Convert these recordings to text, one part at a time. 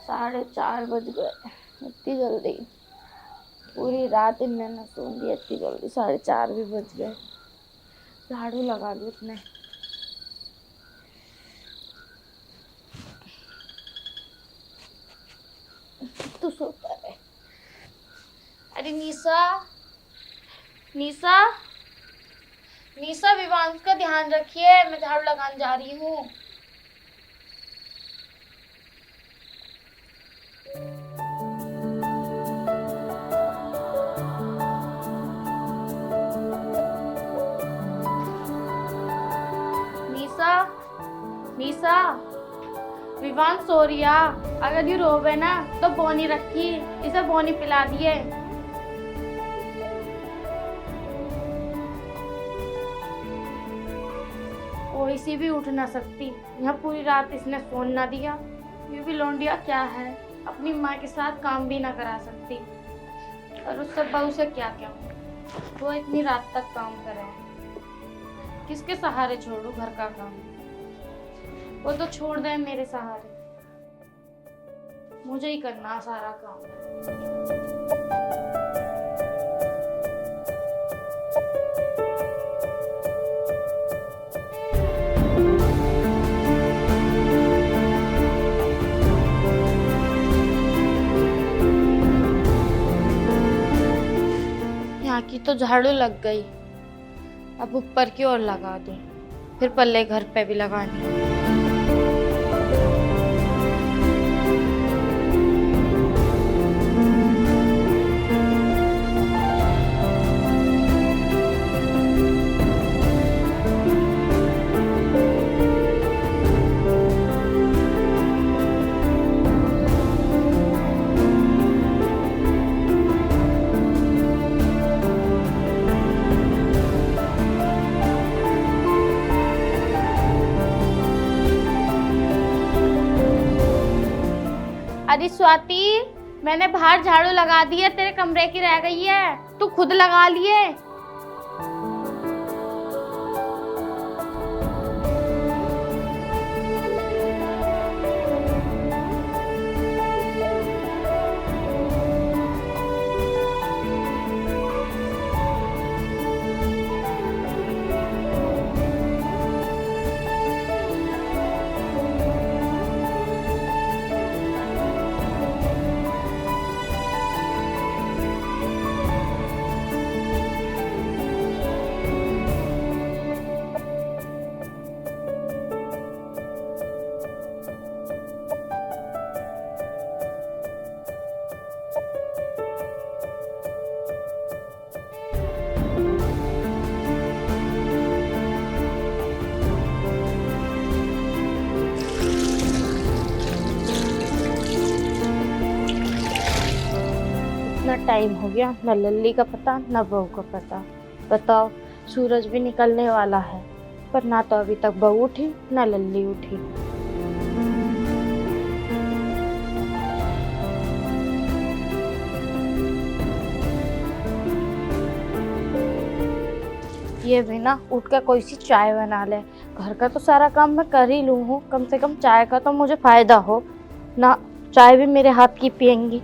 4:30 बज गए। इतनी जल्दी? पूरी रात इनने न सोन दी, इतनी जल्दी 4:30 भी बज गए। झाड़ू लगा लूं इतने। तू सोता है। अरे निशा, निशा, निशा, विवांश का ध्यान रखिए, मैं झाड़ू लगाने जा रही हूँ। निशा, निशा, विवांश सो रिया। अगर ये रोवे ना तो बोनी रखी, इसे बोनी पिला दिए। कोई सी भी उठ ना सकती, यहाँ पूरी रात इसने सोन ना दिया। ये भी लौंडिया क्या है, अपनी माँ के साथ काम भी ना करा सकती। और उससे बहू से क्या कहूँ, वो इतनी रात तक काम करे। किसके सहारे छोड़ू घर का काम? वो तो छोड़ दे मेरे सहारे, मुझे ही करना सारा काम। यहाँ की तो झाड़ू लग गई, अब ऊपर की ओर लगा दूं, फिर पल्ले घर पे भी लगानी है। अरे स्वाति, मैंने बाहर झाड़ू लगा दी है, तेरे कमरे की रह गई है, तू खुद लगा लिए। इतना टाइम हो गया, न लल्ली का पता न बहू का पता। बताओ, सूरज भी निकलने वाला है, पर ना तो अभी तक बहू उठी न लल्ली उठी। ये भी ना उठ कर कोई सी चाय बना ले। घर का तो सारा काम मैं कर ही लूँ हूँ, कम से कम चाय का तो मुझे फायदा हो ना। चाय भी मेरे हाथ की पियेंगी।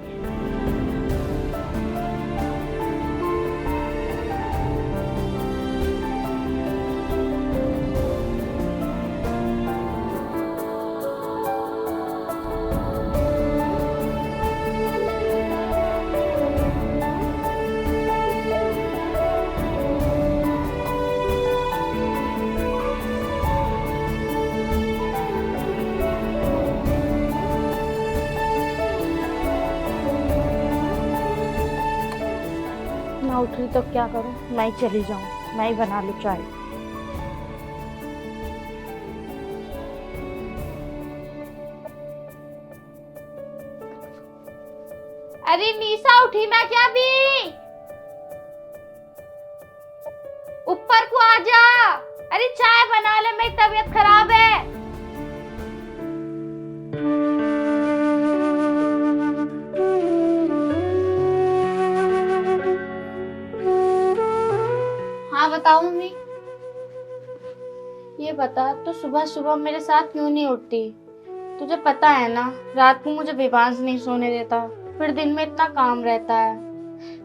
ना उठ रही तो क्या करूं, मैं ही चली जाऊं, मैं ही बना लूं चाय। अरे निशा, उठी ना क्या भी? ऊपर को आ जा। अरे चाय बना ले, मेरी तबीयत खराब है। हाँ बताओ मम्मी। ये बता, तो सुबह सुबह मेरे साथ क्यों नहीं उठती? तुझे पता है ना, रात को मुझे विवांश नहीं सोने देता, फिर दिन में इतना काम रहता है।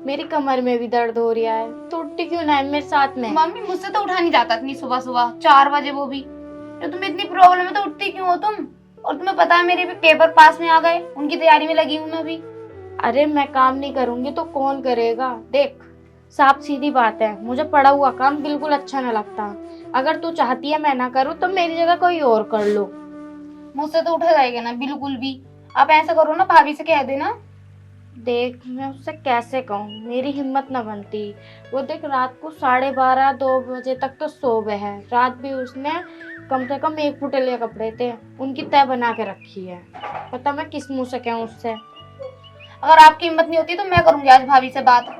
मेरी कमर में भी दर्द हो रहा है, तो उठती क्यों ना है मेरे साथ में? मम्मी मुझसे तो उठा नहीं जाता इतनी सुबह सुबह 4 बजे, वो भी तो तुम्हें इतनी प्रॉब्लम है तो उठती क्यों हो तुम? और तुम्हें पता है मेरे भी पेपर पास में आ गए, उनकी तैयारी में लगी हूँ मैं अभी। अरे मैं काम नहीं करूंगी तो कौन करेगा? देख, साफ सीधी बात है, मुझे पड़ा हुआ काम बिल्कुल अच्छा न लगता। अगर तू चाहती है मैं ना करूँ तो मेरी जगह कोई और कर लो। मुझसे तो उठा जाएगा ना बिल्कुल भी। आप ऐसा करो ना, भाभी से कह देना। देख, मैं उससे कैसे कहूँ, मेरी हिम्मत न बनती। वो देख, रात को 12:30-2 बजे तक तो सो गए है। रात भी उसने कम से कम 1 फुट लिए कपड़े थे, उनकी तय बना के रखी है। पता मैं किस मुंह से कहूँ उससे। अगर आपकी हिम्मत नहीं होती तो मैं करूंगी आज भाभी से बात।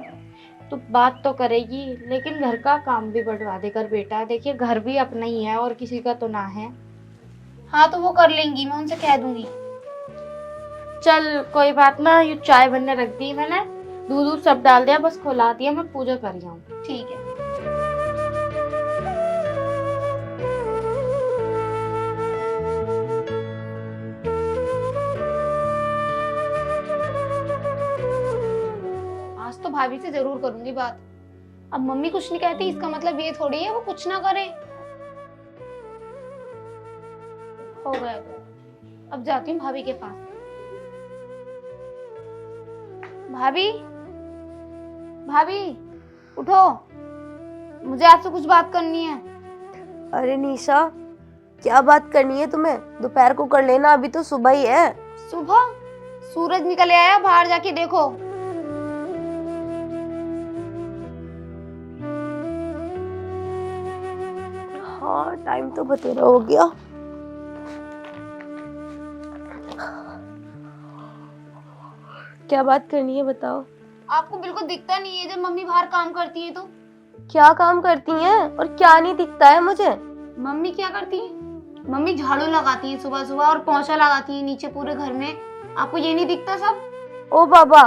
तो बात तो करेगी, लेकिन घर का काम भी बढ़वा देकर बेटा। देखिए, घर भी अपना ही है और किसी का तो ना है। हाँ तो वो कर लेंगी, मैं उनसे कह दूंगी। चल कोई बात ना, ये चाय बनने रख दी मैंने, दूध दूध सब डाल दिया, बस खुला दिया, मैं पूजा कर रही हूँ। ठीक है। आज तो भाभी से जरूर करूंगी बात। अब मम्मी कुछ नहीं कहती इसका मतलब ये थोड़ी है वो कुछ ना करे। हो गया तो अब जाती हूँ भाभी के पास। भाभी, भाभी उठो, मुझे आपसे कुछ बात करनी है। अरे निशा, क्या बात करनी है तुम्हें? दोपहर को कर लेना, अभी तो सुबह ही है। सुबह? सूरज निकल आया, बाहर जाके देखो। हाँ, टाइम तो बतेरा हो गया। क्या बात करनी है बताओ। आपको बिल्कुल दिखता नहीं है जब मम्मी बाहर काम करती है तो? क्या काम करती हैं और क्या नहीं दिखता है मुझे? मम्मी क्या करती है? मम्मी झाड़ू लगाती है सुबह सुबह और पोंछा लगाती है नीचे पूरे घर में। आपको ये नहीं दिखता सब? ओ बाबा,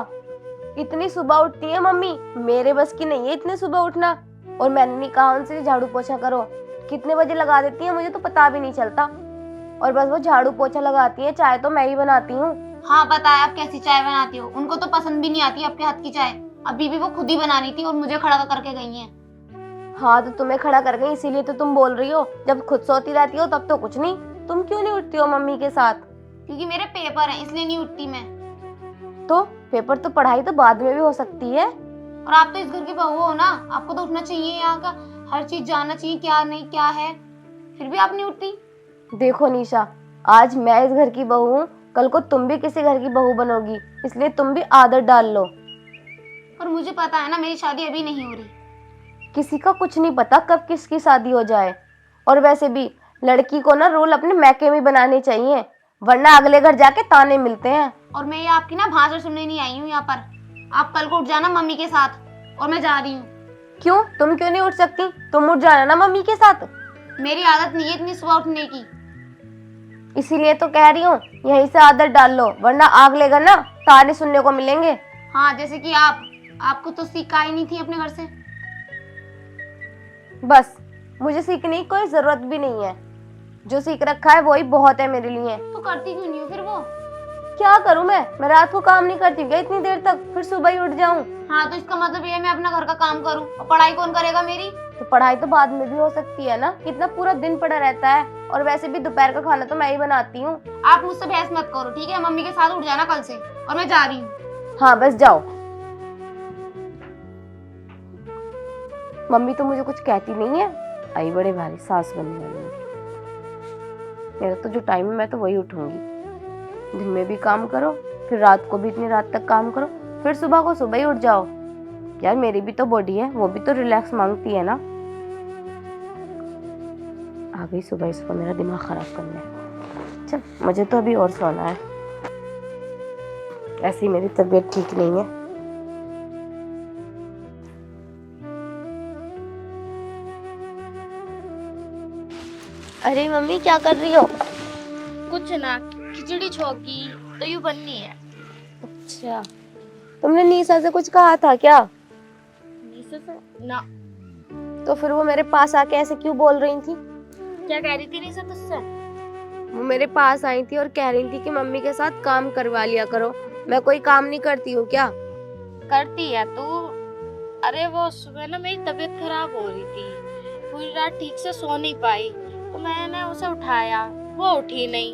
इतनी सुबह उठती है मम्मी? मेरे बस की नहीं है इतने सुबह उठना। और मैंने नहीं कहा उनसे झाड़ू पोछा करो। कितने बजे लगा देती है मुझे तो पता भी नहीं चलता। और बस वो झाड़ू पोछा लगाती है, चाय तो मैं ही बनाती हूँ। हाँ पता है आप कैसी चाय बनाती हो, उनको तो पसंद भी नहीं आती आपके हाथ की चाय। अभी भी वो खुद ही बनानी थी और मुझे खड़ा करके गई हैं। हाँ तो तुम्हें खड़ा कर गई इसीलिए तो तुम बोल रही हो। जब खुद सोती रहती हो तब तो कुछ नहीं। तुम क्यों नहीं उठती हो मम्मी के साथ? क्योंकि मेरे पेपर हैं इसलिए नहीं उठती मैं। तो पेपर तो पढ़ाई तो बाद में भी हो सकती है। और आप तो इस घर की बहू हो ना, आपको तो उठना चाहिए, यहाँ का हर चीज जानना चाहिए क्या नहीं क्या है। फिर भी आप नहीं उठती। देखो निशा, आज मैं इस घर की बहू हूँ, कल को तुम भी किसी घर की बहू बनोगी, इसलिए तुम भी आदत डाल लो। और मुझे पता है ना मेरी शादी अभी नहीं हो रही। किसी का कुछ नहीं पता कब किसकी शादी हो जाए। और वैसे भी लड़की को ना रोल अपने मैके में बनाने चाहिए, वरना अगले घर जाके ताने मिलते हैं। और मैं ये आपकी ना भाषण सुनने नहीं आई हूँ यहाँ पर। आप कल को उठ जाना मम्मी के साथ और मैं जा रही हूँ। क्यों? तुम क्यों नहीं उठ सकती? तुम उठ जाना ना मम्मी के साथ। मेरी आदत नहीं है इतनी सुबह उठने की। इसीलिए तो कह रही हूँ यहीं से आदत डाल लो, वरना अगले घर ना ताने सुनने को मिलेंगे। हाँ जैसे कि आपको तो सीखा ही नहीं थी अपने घर से। बस मुझे सीखने की कोई जरूरत भी नहीं है, जो सीख रखा है वही बहुत है मेरे लिए। तो करती क्यों नहीं हो फिर वो? क्या करूं मैं रात को काम नहीं करती क्या इतनी देर तक, फिर सुबह ही उठ जाऊं? हाँ तो इसका मतलब ये है मैं अपना घर का काम करूं और पढ़ाई कौन करेगा मेरी? तो पढ़ाई तो बाद में भी हो सकती है ना, कितना पूरा दिन पड़ा रहता है। और वैसे भी दोपहर का खाना तो मैं ही बनाती हूँ। आप मुझसे बहस मत करो ठीक है, मम्मी के साथ उठ जाना कल से और मैं जा रही हूँ। हाँ बस जाओ। मम्मी तो मुझे कुछ कहती नहीं है, आई बड़े भारी सास बनने वाली है। मेरा तो जो टाइम है मैं तो वही उठूंगी। दिन में भी काम करो, फिर रात को भी इतनी रात तक काम करो, फिर सुबह को सुबह ही उठ जाओ। यार मेरी भी तो बॉडी है, वो भी तो रिलैक्स मांगती है ना। आ गई सुबह इसको मेरा दिमाग खराब करने। चल मुझे तो अभी और सोना है, ऐसी मेरी तबीयत ठीक नहीं है। अरे मम्मी क्या कर रही हो? कुछ ना, खिचड़ी छौकी तो यूं बननी है। अच्छा, तुमने निशा से कुछ कहा था क्या? निशा से? ना। तो फिर वो मेरे पास आके ऐसे क्यों बोल रही थी? क्या कह रही थी निशा तुझसे? वो मेरे पास आई थी और कह रही थी कि मम्मी के साथ काम करवा लिया करो। मैं कोई काम नहीं करती हूँ क्या? करती है तू। अरे वो सुबह ना मेरी तबीयत खराब हो रही थी, पूरी रात ठीक से सो नहीं पाई, तो मैंने उसे उठाया, वो उठी नहीं।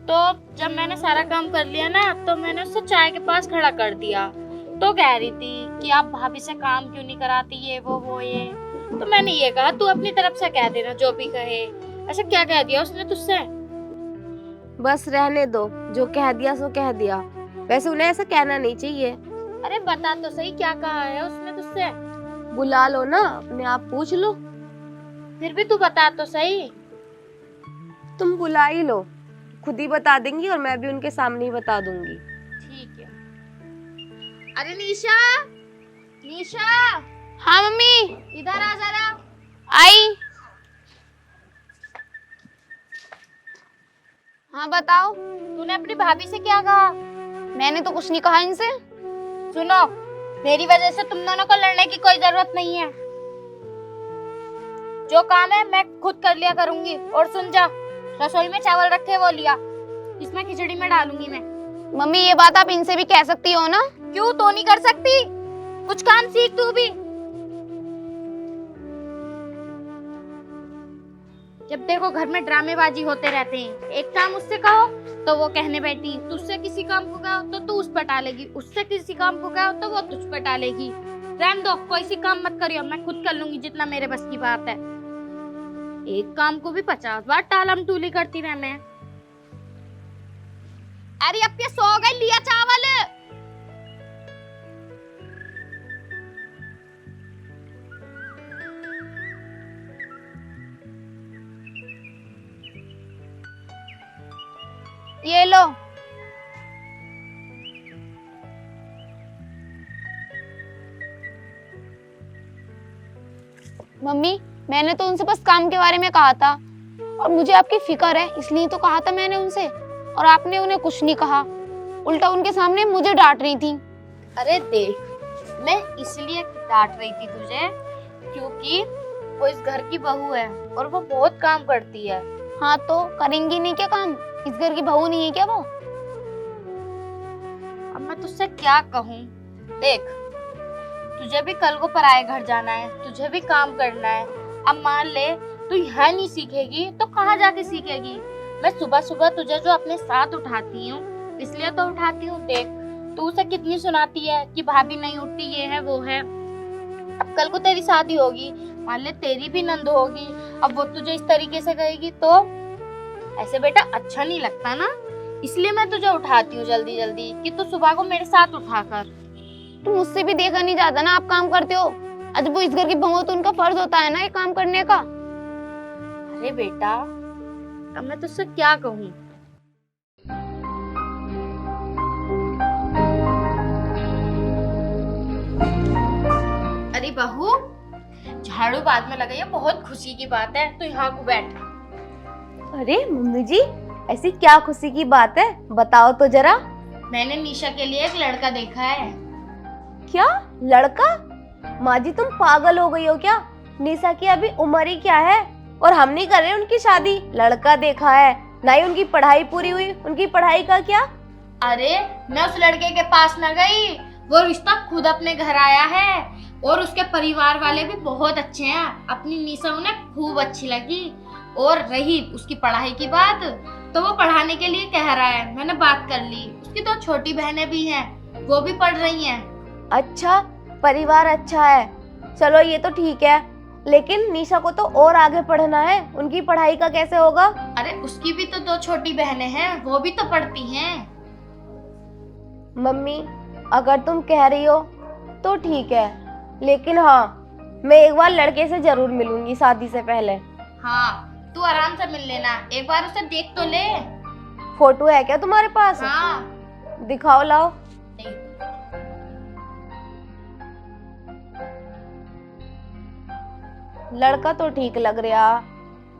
तो जब मैंने सारा काम कर लिया ना, तो मैंने उसे चाय के पास खड़ा कर दिया। तो कह रही थी कि आप भाभी से काम क्यों नहीं कराती, ये वो ये। तो मैंने ये कहा तू अपनी तरफ से कह देना जो भी कहे। ऐसा क्या कह दिया उसने तुझसे? बस रहने दो, जो कह दिया सो कह दिया। वैसे उन्हें ऐसा कहना नहीं चाहिए। अरे बता तो सही क्या कहा है उसने तुझसे? बुला लो ना, अपने आप पूछ लो। फिर भी तू बता तो सही। तुम बुला ही लो, खुद ही बता देंगी और मैं भी उनके सामने ही बता दूंगी। ठीक है। अरे निशा, निशा, हाँ मम्मी, इधर आ जरा। आई। हाँ बताओ। तूने अपनी भाभी से क्या कहा? मैंने तो कुछ नहीं कहा इनसे। सुनो, मेरी वजह से तुम दोनों को लड़ने की कोई जरूरत नहीं है। जो काम है मैं खुद कर लिया करूंगी। और सुन जा, रसोई में चावल रखे वो लिया, इसमें खिचड़ी में डालूंगी मैं। मम्मी ये बात आप इनसे भी कह सकती हो ना। क्यों, तो नहीं कर सकती? कुछ काम सीख तू भी। जब देखो घर में ड्रामेबाजी होते रहते हैं। एक काम उससे कहो तो वो कहने बैठी, तुझसे किसी काम को कहो तो तू उस पर टालेगी, उससे किसी काम को कहो तो वो तुझ पर टालेगी। रहने दो, कोई सी काम मत करियो, मैं खुद कर लूंगी जितना मेरे बस की बात है। एक काम को भी 50 बार टालम टूली करती रह मैं। अरे अब ये सो गई, लिया चावल। ये लो। मम्मी मैंने तो उनसे बस काम के बारे में कहा था और मुझे आपकी फिक्र है इसलिए तो कहा था मैंने उनसे, और आपने उन्हें कुछ नहीं कहा, उल्टा उनके सामने मुझे डांट रही थी। अरे देख, मैं इसलिए डांट रही थी तुझे क्योंकि वो इस घर की बहू है और वो बहुत काम करती है। हाँ तो करेंगी नहीं क्या काम? इस घर की बहू नहीं है क्या वो? अब मैं तुझसे क्या कहूँ। देख, तुझे भी कल को पराए घर जाना है, तुझे भी काम करना है। अब मान ले तू यहाँ नहीं सीखेगी तो कहाँ जाके सीखेगी? मैं सुबह सुबह तुझे जो अपने साथ उठाती हूँ इसलिए तो उठाती हूँ। देख, तू उसे कितनी सुनाती है कि भाभी नहीं उठती, ये है वो है। अब कल को तेरी शादी होगी, मान ले तेरी भी नंद होगी, अब वो तुझे इस तरीके से कहेगी तो ऐसे बेटा अच्छा नहीं लगता ना। इसलिए मैं तुझे उठाती हूँ जल्दी जल्दी कि तू सुबह को मेरे साथ उठा कर। तो मुझसे भी देखा नहीं जाता ना आप काम करते हो। आज वो इस घर की बहू है तो उनका फर्ज होता है ना ये काम करने का। अरे बेटा, अब मैं तुझसे क्या कहूँ। अरे बहू, झाड़ू बाद में लगाइए, बहुत खुशी की बात है। तू यहाँ को बैठ। अरे मम्मी जी, ऐसी क्या खुशी की बात है, बताओ तो जरा। मैंने निशा के लिए एक लड़का देखा है। क्या लड़का? माँ जी तुम पागल हो गई हो क्या? निशा की अभी उम्र ही क्या है और हम नहीं कर रहे उनकी शादी। लड़का देखा है, ना ही उनकी पढ़ाई पूरी हुई, उनकी पढ़ाई का क्या? अरे मैं उस लड़के के पास न गई, वो रिश्ता खुद अपने घर आया है और उसके परिवार वाले भी बहुत अच्छे हैं। अपनी निशा उन्हें खूब अच्छी लगी। और रही उसकी पढ़ाई की बात, तो वो पढ़ाने के लिए कह रहा है, मैंने बात कर ली। उसकी तो छोटी बहनें भी हैं, वो भी पढ़ रही हैं। अच्छा, परिवार अच्छा है, चलो ये तो ठीक है, लेकिन निशा को तो और आगे पढ़ना है, उनकी पढ़ाई का कैसे होगा? अरे उसकी भी तो 2 छोटी बहनें हैं, वो भी तो पढ़ती हैं। मम्मी अगर तुम कह रही हो तो ठीक है, लेकिन हाँ मैं एक बार लड़के से जरूर मिलूंगी शादी से पहले। हाँ, तू आराम से मिल लेना, एक बार उसे देख तो ले। फोटो है क्या तुम्हारे पास? हाँ, दिखाओ, लाओ। देख। लड़का तो ठीक लग रहा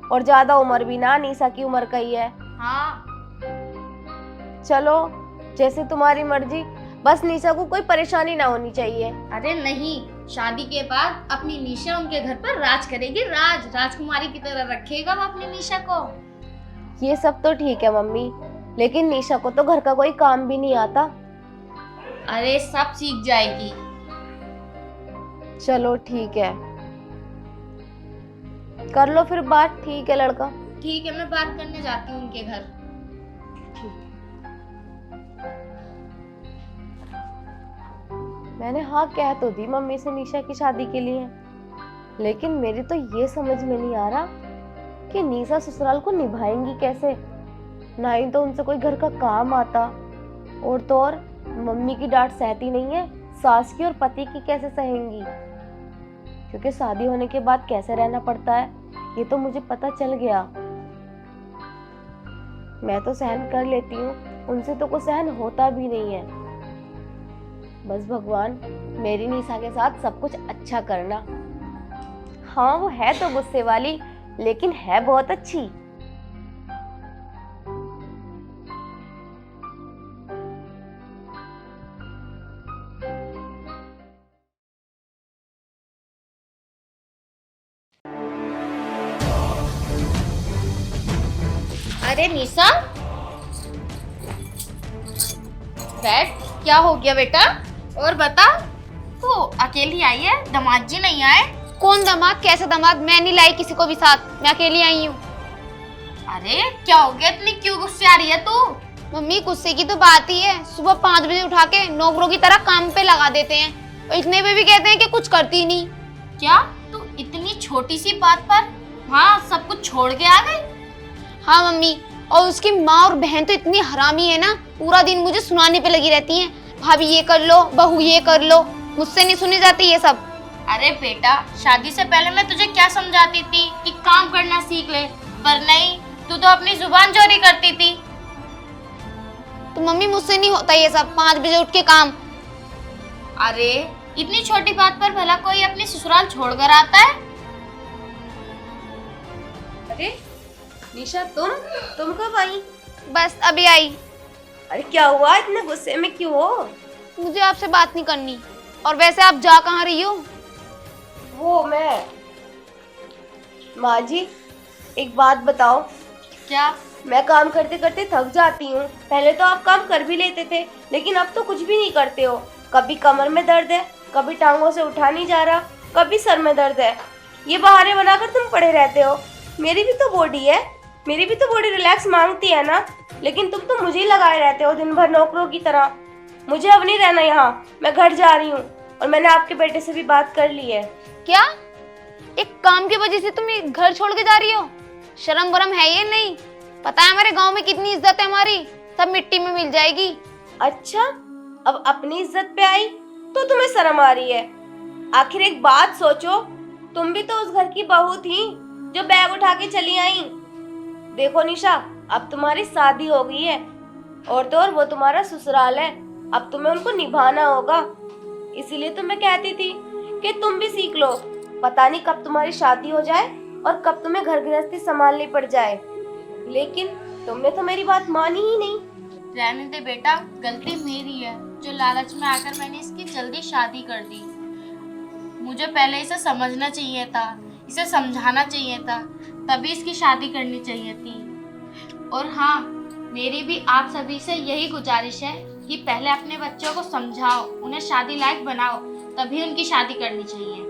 और ज्यादा उम्र भी ना निशा की उम्र का ही है। हाँ, चलो जैसे तुम्हारी मर्जी, बस निशा को कोई परेशानी ना होनी चाहिए। अरे नहीं, शादी के बाद अपनी निशा उनके घर पर राज करेगी, राजकुमारी की तरह रखेगा वो अपनी निशा को। ये सब तो ठीक है मम्मी, लेकिन निशा को तो घर का कोई काम भी नहीं आता। अरे सब सीख जाएगी। चलो ठीक है, कर लो फिर बात। ठीक है लड़का। ठीक है, मैं बात करने जाती हूँ उनके घर। मैंने हाँ कह तो दी मम्मी से निशा की शादी के लिए, लेकिन मेरी तो ये समझ में नहीं आ रहा कि निशा ससुराल को निभाएंगी कैसे। ना ही तो उनसे कोई घर का काम आता, और तो और मम्मी की डांट सहती नहीं है, सास की और पति की कैसे सहेंगी। क्योंकि शादी होने के बाद कैसे रहना पड़ता है ये तो मुझे पता चल गया। मैं तो सहन कर लेती हूँ, उनसे तो कुछ सहन होता भी नहीं है। बस भगवान मेरी निशा के साथ सब कुछ अच्छा करना। हाँ वो है तो गुस्से वाली, लेकिन है बहुत अच्छी। अरे निशा, बैठ। क्या हो गया बेटा? और बता, तू अकेली आई है, दामाद जी नहीं आए? कौन दामाद? कैसे दामाद? मैं नहीं लाई किसी को भी साथ, मैं अकेली आई हूँ। अरे क्या हो गया, इतनी क्यों गुस्से आ रही है तू? मम्मी गुस्से की तो बात ही है, सुबह 5 बजे उठा के नौकरों की तरह काम पे लगा देते हैं, और इतने पे भी कहते हैं कि कुछ करती नहीं। क्या तू इतनी छोटी सी बात पर हाँ सब कुछ छोड़ के आ गई? हाँ मम्मी, और उसकी माँ और बहन तो इतनी हरामी है ना, पूरा दिन मुझे सुनाने पे लगी रहती हैं, भाभी ये कर लो, बहू ये कर लो। मुझसे नहीं सुनी जाती ये सब। अरे बेटा, शादी से पहले मैं तुझे क्या समझाती थी कि काम करना सीख ले, पर नहीं, तू तो अपनी जुबान चोरी करती थी। तो मम्मी मुझसे नहीं होता ये सब, 5 बजे उठ के काम। अरे इतनी छोटी बात पर भला कोई अपनी ससुराल छोड़कर आता है? अरे निशा, तुम कब आई? बस अभी आई। अरे क्या हुआ, इतने गुस्से में क्यों हो? मुझे आपसे बात नहीं करनी, और वैसे आप जा कहाँ रही हो? वो माँ जी एक बात बताओ। क्या? मैं काम करते करते थक जाती हूँ। पहले तो आप काम कर भी लेते थे, लेकिन अब तो कुछ भी नहीं करते हो। कभी कमर में दर्द है, कभी टांगों से उठा नहीं जा रहा, कभी सर में दर्द है। ये बहाने बनाकर तुम पड़े रहते हो। मेरी भी तो बॉडी है, मेरी भी तो बॉडी रिलैक्स मांगती है ना, लेकिन तुम तो मुझे ही लगाए रहते हो दिन भर नौकरों की तरह। मुझे अब नहीं रहना यहाँ, मैं घर जा रही हूँ, और मैंने आपके बेटे से भी बात कर ली है। क्या? एक काम की वजह से तुम ये घर छोड़ के जा रही हो? शर्म वरम है ये नहीं? पता है हमारे गांव में कितनी इज्जत है हमारी, सब मिट्टी में मिल जाएगी। अच्छा, अब अपनी इज्जत पे आई तो तुम्हें शर्म आ रही है? आखिर एक बात सोचो, तुम भी तो उस घर की बहू थी जो बैग उठा के चली आई। देखो निशा, अब तुम्हारी शादी हो गई है, और तो और वो तुम्हारा ससुराल है, अब तुम्हें उनको निभाना होगा। इसीलिए तो मैं कहती थी कि तुम भी सीख लो। पता नहीं कब तुम्हारी शादी हो जाए और कब तुम्हें घर गृहस्थी संभालनी पड़ जाए, लेकिन तुमने तो मेरी बात मानी ही नहीं। रहने दे बेटा, गलती मेरी है, जो लालच में आकर मैंने इसकी जल्दी शादी कर दी। मुझे पहले इसे समझना चाहिए था, इसे समझाना चाहिए था, तभी इसकी शादी करनी चाहिए थी। और हाँ, मेरी भी आप सभी से यही गुजारिश है कि पहले अपने बच्चों को समझाओ, उन्हें शादी लायक बनाओ, तभी उनकी शादी करनी चाहिए।